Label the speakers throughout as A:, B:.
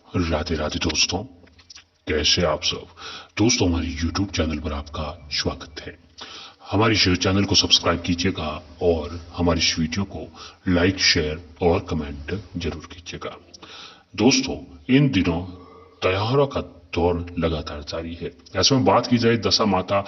A: राधे राधे दोस्तों, कैसे आप सब। दोस्तों, हमारे YouTube चैनल पर आपका स्वागत है। हमारे इस चैनल को सब्सक्राइब कीजिएगा और हमारी इस वीडियो को लाइक, शेयर और कमेंट जरूर कीजिएगा। दोस्तों, इन दिनों त्योहारों का दौर लगातार जारी है। ऐसे में बात की जाए दशा माता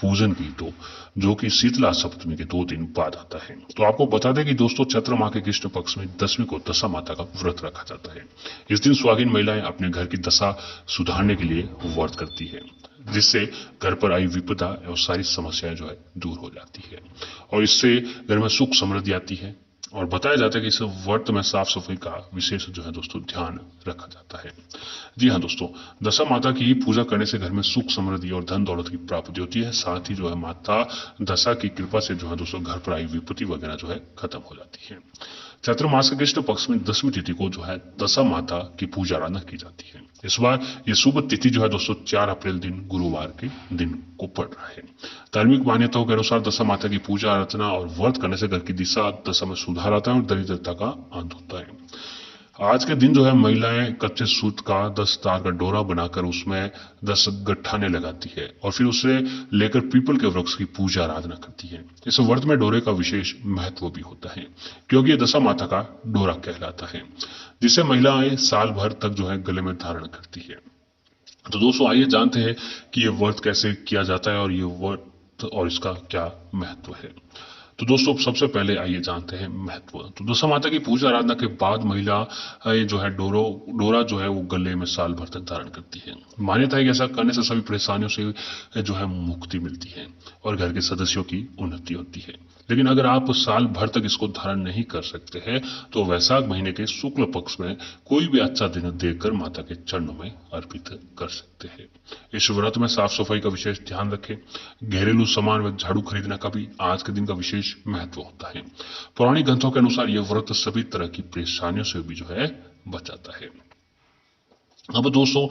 A: पूजन की, तो जो कि शीतला सप्तमी के 2 दिन बाद आता है। तो आपको बता दें कि दोस्तों, चैत्र माह के कृष्ण पक्ष में दशमी को दशा माता का व्रत रखा जाता है। इस दिन सुहागिन महिलाएं अपने घर की दशा सुधारने के लिए व्रत करती है, जिससे घर पर आई विपदा और सारी समस्याएं जो है दूर हो जाती है और इससे घर में सुख समृद्धि आती है। और बताया जाता है कि इस व्रत में साफ सफाई का विशेष जो है दोस्तों ध्यान रखा जाता है। जी हाँ दोस्तों, दशा माता की पूजा करने से घर में सुख समृद्धि और धन दौलत की प्राप्ति होती है। साथ ही जो है माता दशा की कृपा से जो है दोस्तों घर पर आई विपत्ति वगैरह जो है खत्म हो जाती है। चैत्र मास के कृष्ण पक्ष में दसवीं तिथि को जो है दशा माता की पूजा आराधना की जाती है। इस बार ये शुभ तिथि जो है दोस्तों 4 अप्रैल दिन गुरुवार के दिन को पड़ रहा है। धार्मिक मान्यताओं के अनुसार दशा माता की पूजा अर्चना और व्रत करने से घर की दिशा दशा में सुधार आता है और दरिद्रता का अंत होता है। आज के दिन जो है महिलाएं कच्चे सूत का 10 तार का डोरा बनाकर उसमें 10 गट्ठाने लगाती है और फिर उसे लेकर पीपल के वृक्ष की पूजा आराधना करती है। इस व्रत में डोरे का विशेष महत्व भी होता है, क्योंकि ये दशा माता का डोरा कहलाता है, जिसे महिलाएं साल भर तक जो है गले में धारण करती है। तो दोस्तों, आइए जानते हैं कि ये व्रत कैसे किया जाता है और ये व्रत और इसका क्या महत्व है। तो दोस्तों, सबसे पहले आइए जानते हैं महत्व। तो दशा माता की पूजा आराधना के बाद महिला जो है डोरा जो है वो गले में साल भर तक धारण करती है। मान्यता है कि ऐसा करने से सभी परेशानियों से जो है मुक्ति मिलती है और घर के सदस्यों की उन्नति होती है। लेकिन अगर आप साल भर तक इसको धारण नहीं कर सकते हैं तो वैशाख महीने के शुक्ल पक्ष में कोई भी अच्छा दिन देखकर माता के चरणों में अर्पित कर सकते हैं। इस व्रत में साफ सफाई का विशेष ध्यान रखें। घरेलू सामान व झाड़ू खरीदने का भी आज के दिन का विशेष महत्व होता है। पौराणिक ग्रंथों के अनुसार यह व्रत सभी तरह की परेशानियों से भी जो है बचाता है। अब दोस्तों,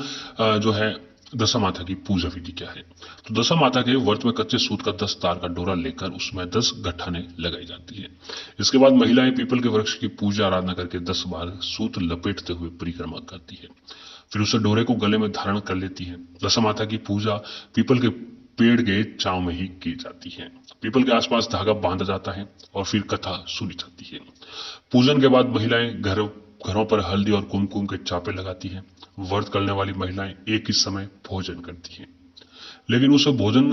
A: जो है दशा माता की पूजा विधि क्या है। तो दशा माता के व्रत में कच्चे सूत का 10 तार का डोरा लेकर उसमें 10 गट्ठाने लगाई जाती है। इसके बाद महिलाएं पीपल के वृक्ष की पूजा आराधना करके 10 बार सूत लपेटते हुए परिक्रमा करती है। फिर उसे डोरे को गले में धारण कर लेती है। दशा माता की पूजा पीपल के पेड़ के छांव में ही की जाती है। पीपल के आसपास धागा बांधा जाता है और फिर कथा सुनी जाती है। पूजन के बाद महिलाएं घरों पर हल्दी और कुमकुम के चापे लगाती हैं। व्रत करने वाली महिलाएं एक ही समय भोजन करती हैं, लेकिन उस भोजन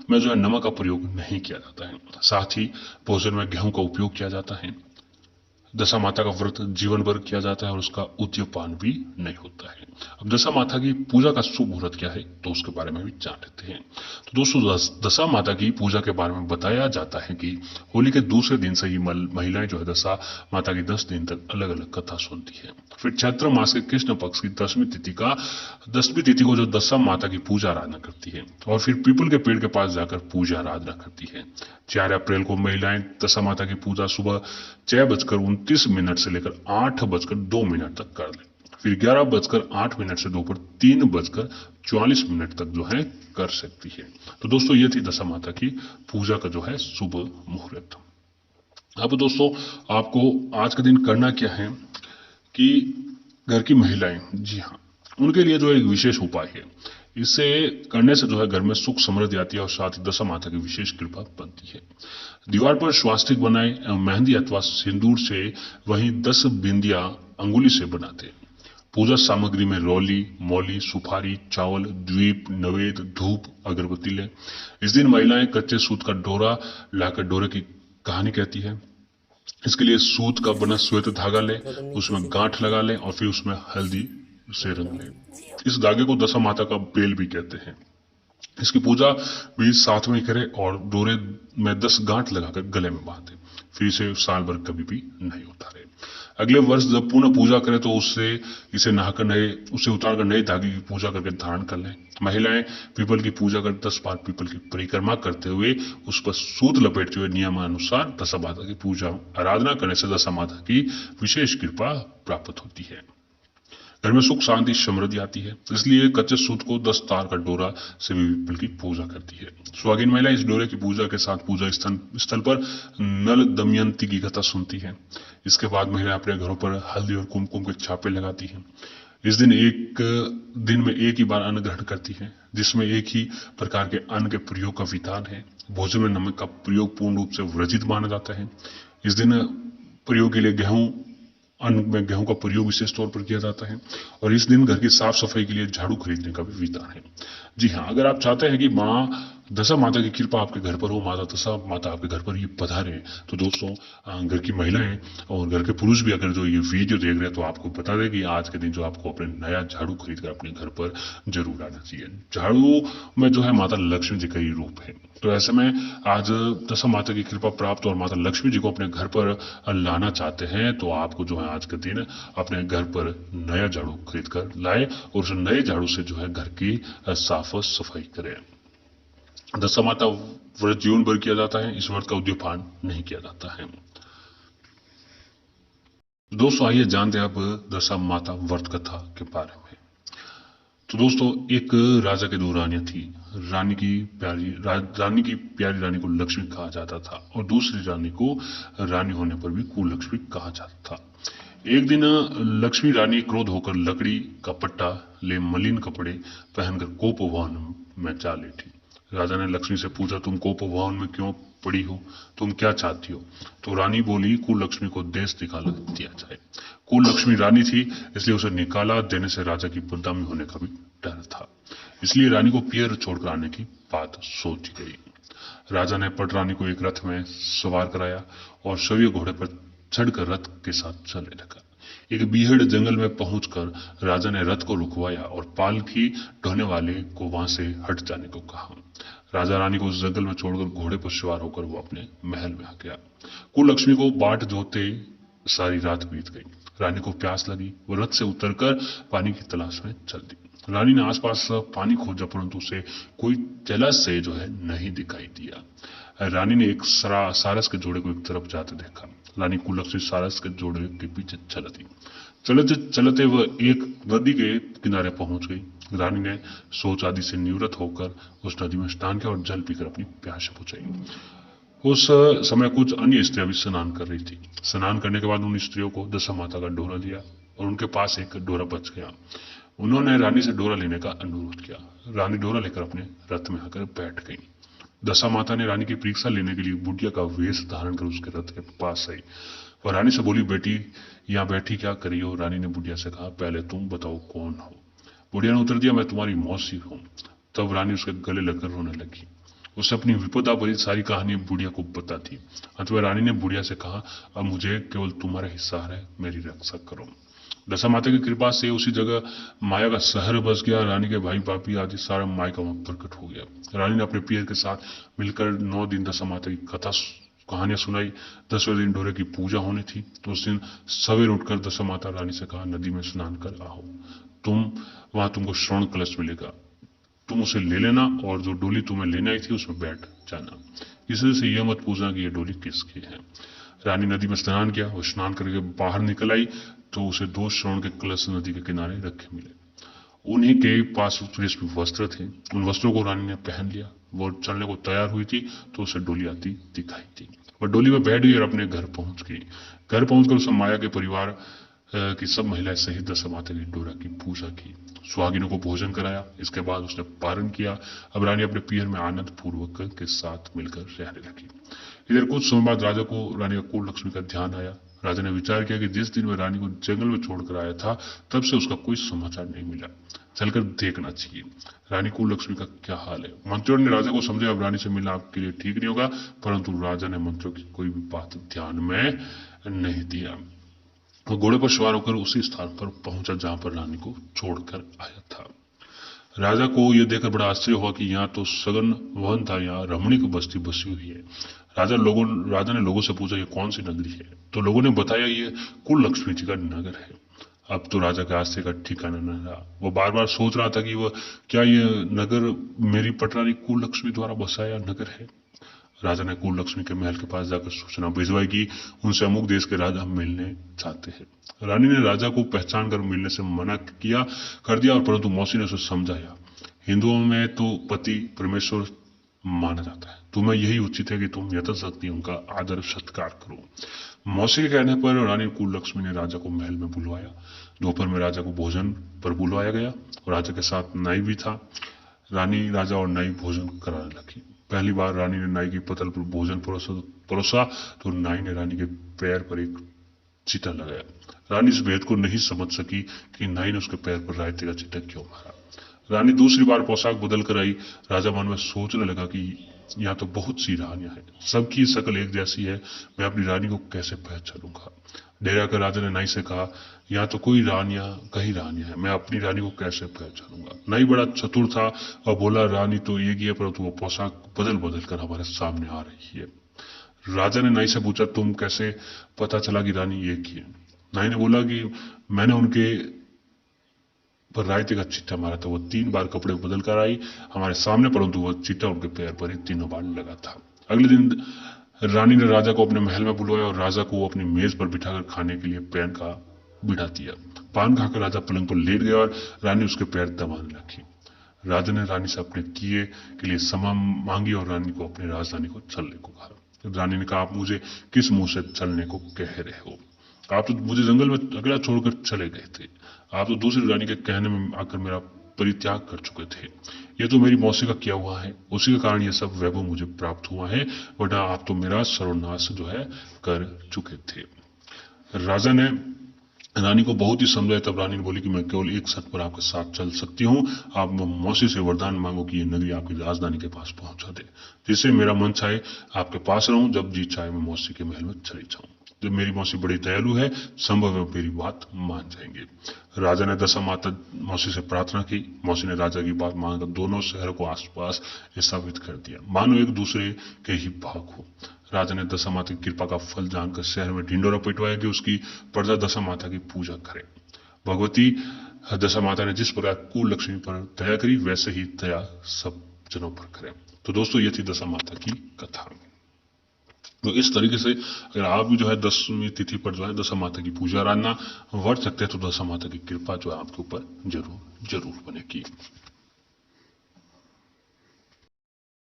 A: में जो है नमक का प्रयोग नहीं किया जाता है। साथ ही भोजन में गेहूं का उपयोग किया जाता है। दशा माता का व्रत जीवन भर किया जाता है और उसका उद्यपान भी नहीं होता है। अब दशा माता की पूजा का शुभ मुहूर्त क्या है, तो उसके बारे में भी जान लेते हैं। तो दोस्तों, दशा माता की पूजा के बारे में बताया जाता है कि होली के दूसरे दिन से ही महिलाएं जो है दशा माता की 10 दिन तक अलग अलग कथा सुनती है। फिर चैत्र मास के कृष्ण पक्ष की 10वीं तिथि को जो दशा माता की पूजा आराधना करती है और फिर पीपल के पेड़ के पास जाकर पूजा आराधना करती है। 4 अप्रैल को महिलाएं दशा माता की पूजा सुबह 6:29 से लेकर 8:02 तक कर लें। फिर 11:08 से दोपहर 3:44 तक जो है कर सकती है। तो दोस्तों, ये थी दशा माता की पूजा का जो है शुभ मुहूर्त। अब दोस्तों, आपको आज के दिन करना क्या है कि घर की महिलाएं, जी हाँ, उनके लिए जो एक विशेष उपाय है। इसे करने से जो है घर में सुख समृद्धि आती है और साथ ही दशा माता की विशेष कृपा बनती है। दीवार पर स्वास्तिक बनाए मेहंदी अथवा सिंदूर से वहीं 10 बिंदियां अंगुली से बनाते। पूजा सामग्री में रोली, मौली, सुपारी, चावल, द्वीप, नवेद, धूप, अगरबत्ती लें। इस दिन महिलाएं कच्चे सूत का डोरा लाकर डोरे की कहानी कहती है। इसके लिए सूत का बना श्वेत धागा लें, उसमें गांठ लगा लें और फिर उसमें हल्दी से रंग लें। इस धागे को दशा माता का बेल भी कहते हैं। इसकी पूजा भी साथ में करें और डोरे में 10 गांठ लगाकर गले में बांधे। फिर इसे साल भर कभी भी नहीं उतारे। अगले वर्ष जब पुनः पूजा करें तो इसे उतार कर नए धागे की पूजा करके धारण कर लें। महिलाएं पीपल की पूजा कर 10 बार पीपल की परिक्रमा करते हुए उस पर सूत लपेटते हुए नियमानुसार दशा माता की पूजा आराधना करने से दशा माता की विशेष कृपा प्राप्त होती है। घर में सुख शांति समृद्धि आती है। इसलिए कच्चे सूत को 10 तार का डोरा से भी पीपल की पूजा करती है। सुहागिन महिला इस डोरे की पूजा के साथ पूजा स्थल पर नल दमयंती की कथा सुनती है। इसके बाद महिला अपने घरों पर हल्दी और कुमकुम के छापे लगाती है। इस दिन एक दिन में एक ही बार अन्न ग्रहण करती है, जिसमें एक ही प्रकार के अन्न के प्रयोग का विधान है। भोजन में नमक का प्रयोग पूर्ण रूप से वर्जित माना जाता है। इस दिन प्रयोग के लिए अन्न में गेहूं का प्रयोग विशेष तौर पर किया जाता है और इस दिन घर की साफ सफाई के लिए झाड़ू खरीदने का भी विधान है। जी हाँ, अगर आप चाहते हैं कि माँ दशा माता की कृपा आपके घर पर हो, माता दशा माता आपके घर पर ये पधारे, तो दोस्तों घर की महिलाएं और घर के पुरुष भी अगर जो ये वीडियो देख रहे हैं तो आपको बता दें कि आज के दिन जो आपको अपने नया झाड़ू खरीद कर अपने घर पर जरूर आना चाहिए। झाड़ू में जो है माता लक्ष्मी जी का ही रूप है, तो ऐसे में आज दशा माता की कृपा प्राप्त और माता लक्ष्मी जी को अपने घर पर लाना चाहते हैं तो आपको जो है आज के दिन अपने घर पर नया झाड़ू खरीद कर लाए और उस नए झाड़ू से जो है घर की साफ सफाई करें। दशा माता व्रत जीवन भर किया जाता है, इस व्रत का उद्यापन नहीं किया जाता है। दोस्तों आइए जानते हैं अब दशा माता व्रत कथा के बारे में। तो दोस्तों एक राजा के दो रानियां थी। रानी की प्यारी रानी को लक्ष्मी कहा जाता था और दूसरी रानी को रानी होने पर भी कुलक्ष्मी कहा जाता था। एक दिन लक्ष्मी रानी क्रोध होकर लकड़ी का पट्टा ले मलिन कपड़े पहनकर कोप भवन में जा लेटी। राजा ने लक्ष्मी से पूछा, तुम कोप भवन में क्यों पड़ी हो, तुम क्या चाहती हो? तो रानी बोली, कुलक्ष्मी को देश निकाला दिया जाए। कुलक्ष्मी रानी थी, इसलिए उसे निकाला देने से राजा की बदनामी होने का भी डर था, इसलिए रानी को पियर छोड़कर आने की बात सोची गई। राजा ने पट रानी को एक रथ में सवार कराया और सविय घोड़े पर चढ़कर रथ के साथ चलने लगा। एक बीहड़ जंगल में पहुंचकर राजा ने रथ को रुकवाया और पालकी ढोने वाले को वहां से हट जाने को कहा। राजा रानी को उस जंगल में छोड़कर घोड़े पर सवार होकर वो अपने महल में आ गया। कुलक्ष्मी को बाट जोते सारी रात बीत गई। रानी को प्यास लगी, वो रथ से उतरकर पानी की तलाश में चल दी। रानी ने आसपास पानी खोजा परंतु उसे कोई जलाशय जो है नहीं दिखाई दिया। रानी ने एक सारस के जोड़े को एक तरफ जाते देखा। रानी कुलक्ष्मी सारस के जोड़े के पीछे चलती चलते चलते वह एक नदी के किनारे पहुंच गई। रानी ने सोच आदि से निवृत्त होकर उस नदी में स्नान किया और जल पीकर अपनी प्यास बुझाई। उस समय कुछ अन्य स्त्रियां भी स्नान कर रही थी। स्नान करने के बाद उन स्त्रियों को दशा माता का डोरा दिया और उनके पास एक डोरा बच गया। उन्होंने रानी से डोरा लेने का अनुरोध किया। रानी डोरा लेकर अपने रथ में आकर बैठ गई। दशा माता ने रानी की परीक्षा लेने के लिए बुढ़िया का वेश धारण कर उसके रथ के पास आई। वह रानी से बोली, बेटी यहाँ बैठी क्या करी हो? रानी ने बुढ़िया से कहा, पहले तुम बताओ कौन हो? बुढ़िया ने उत्तर दिया, मैं तुम्हारी मौसी हूँ। तब रानी उसके गले लगकर रोने लगी। उसने अपनी विपदा भरी सारी कहानी बुढ़िया को बता दी। अंत में रानी ने बुढ़िया से कहा, अब मुझे केवल तुम्हारा हिस्सा है, मेरी रक्षा करो। दशा माता की कृपा से उसी जगह माया का शहर बस गया। रानी के भाई भाभी आदि सारा माया का वहां प्रकट हो गया। रानी ने अपने पियर के साथ मिलकर 9 दिन दशा माता की कहानियां सुनाई। 10वें दिन डोरे की पूजा होनी थी, तो उस दिन सवेर उठकर दशा माता रानी से कहा, नदी में स्नान कर आओ, वहां तुमको श्रवण कलश मिलेगा, तुम उसे ले लेना और जो डोली तुम्हें लेने आई थी उसमें बैठ जाना। किसी से यह मत पूछना कि यह डोली किसकी है। रानी नदी में स्नान किया और स्नान करके बाहर निकल आई तो उसे 2 श्रवण के कलश नदी के किनारे रखे मिले। उन्हीं के पास रेशमी वस्त्र थे। उन वस्त्रों को रानी ने पहन लिया। वो चलने को तैयार हुई थी तो उसे डोली आती दिखाई दी। वह डोली में बैठ गई और अपने घर पहुंच गई। घर पहुंचकर उसे माया के परिवार की सब महिलाएं सहित दशा माता की डोरा की पूजा की, सुहागिनों को भोजन कराया। इसके बाद उसने पारण किया। अब रानी अपने पियर में आनंद पूर्वक के साथ मिलकर रहने लगी। इधर कुछ समय बाद राजा को रानी का कुलक्ष्मी का ध्यान आया। राजा ने विचार किया कि जिस दिन वह रानी को जंगल में छोड़कर आया था तब से उसका कोई समाचार नहीं मिला, चलकर देखना चाहिए रानी कुलक्ष्मी का क्या हाल है। मंत्रियों ने राजा को समझा अब रानी से मिलना आपके लिए ठीक नहीं होगा, परंतु राजा ने मंत्रियों की कोई भी बात ध्यान में नहीं दिया। वो घोड़े पर सवार होकर उसी स्थान पर पहुंचा जहां पर रानी को छोड़कर आया था। राजा को यह देखकर बड़ा आश्चर्य हुआ कि यहाँ तो सघन वन था, यहाँ रमणीक बस्ती बसी हुई है। राजा ने लोगों से पूछा, ये कौन सी नगरी है? तो लोगों ने बताया, ये कुलक्ष्मी जी का नगर है। अब तो राजा के आश्चर्य का ठिकाना न रहा। वो बार बार सोच रहा था कि वह क्या ये नगर मेरी पटरानी कुलक्ष्मी द्वारा बसाया नगर है। राजा ने कुलक्ष्मी के महल के पास जाकर सूचना भिजवाई कि उनसे अमुक देश के राजा मिलने चाहते हैं। रानी ने राजा को पहचान कर मिलने से मना कर दिया और परंतु मौसी ने उसे समझाया, हिंदुओं में तो पति परमेश्वर माना जाता है, तुम्हें यही उचित है कि तुम यथाशक्ति उनका आदर सत्कार करो। मौसी के कहने पर रानी कुलक्ष्मी ने राजा को महल में बुलवाया। दोपहर में राजा को भोजन पर बुलवाया गया और राजा के साथ नाई भी था। रानी, राजा और नाई भोजन कराने लगी। पहली बार रानी ने नाई की पतल पर भोजन परोसा तो नाई ने रानी के पैर पर एक चीटा लगाया। रानी इस भेद को नहीं समझ सकी कि नाई ने उसके पैर पर रायते का चीटा क्यों मारा। रानी दूसरी बार पोशाक बदल कर आई। राजा मन में सोचने लगा कि यहाँ तो बहुत सी रानियां हैं, सबकी शक्ल एक जैसी है, मैं अपनी रानी को कैसे पहचानूंगा। डेरा कर राजा ने नाई से कहा, यहाँ तो कई रानियां हैं, मैं अपनी रानी को कैसे पहचानूंगा। नाई बड़ा चतुर था और बोला, रानी तो एक ही है, परंतु वो पोशाक बदल बदल कर हमारे सामने आ रही है। राजा ने नाई से पूछा, तुम कैसे पता चला कि रानी एक ही है। नाई ने बोला कि मैंने उनके पर रायते का चिट्टा मारा था। वो 3 बार कपड़े बदल कर आई हमारे सामने, परंतु वो चिट्टा उनके पैर पर ही 3 बार लगा था। अगले दिन रानी ने राजा को अपने महल में बुलवाया और राजा को अपनी मेज पर बिठाकर खाने के लिए पैन का बिठा दिया। पान खाकर राजा पलंग पर लेट गया और रानी उसके पैर दबाने लगी। राजा ने रानी से अपने किए के लिए क्षमा मांगी और रानी को अपनी राजधानी को चलने को कहा। रानी ने कहा, आप मुझे किस मुंह से चलने को कह रहे हो? आप तो मुझे जंगल में अकेला छोड़कर चले गए थे। आप तो दूसरी रानी के कहने में आकर मेरा परित्याग कर चुके थे। ये तो मेरी मौसी का किया हुआ है, उसी के कारण ये सब वैभव मुझे प्राप्त हुआ है, वरना आप तो मेरा सर्वनाश जो है कर चुके थे। राजा ने रानी को बहुत ही समझाया। तब रानी ने बोली कि मैं केवल एक शर्त पर आपके साथ चल सकती हूँ। आप मौसी से वरदान मांगो कि ये नगरी आपकी राजधानी के पास पहुंचा दे, जिससे मेरा मन चाहे आपके पास रहूं, जब जी चाहे मैं मौसी के महल में चली जाऊं। जब मेरी मौसी बड़ी दयालु है, संभव है मेरी बात मान जाएंगे। राजा ने दशा माता मौसी से प्रार्थना की। मौसी ने राजा की बात मानकर दोनों शहरों को आसपास स्थापित कर दिया, मानो एक दूसरे के ही भाग हो। राजा ने दशा माता की कृपा का फल जानकर शहर में ढिंडोरा पिटवाया कि उसकी प्रजा दशा माता की पूजा करे। भगवती दशा माता ने जिस प्रकार कुल लक्ष्मी पर दया करी, वैसे ही दया सब जनों पर करे। तो दोस्तों, ये थी दशा माता की कथा। तो इस तरीके से अगर आप भी जो है 10वीं तिथि पर जो है दशा माता की पूजा आराधना वर्त सकते हैं, तो दशा माता की कृपा जो है आपके ऊपर जरूर बनेगी।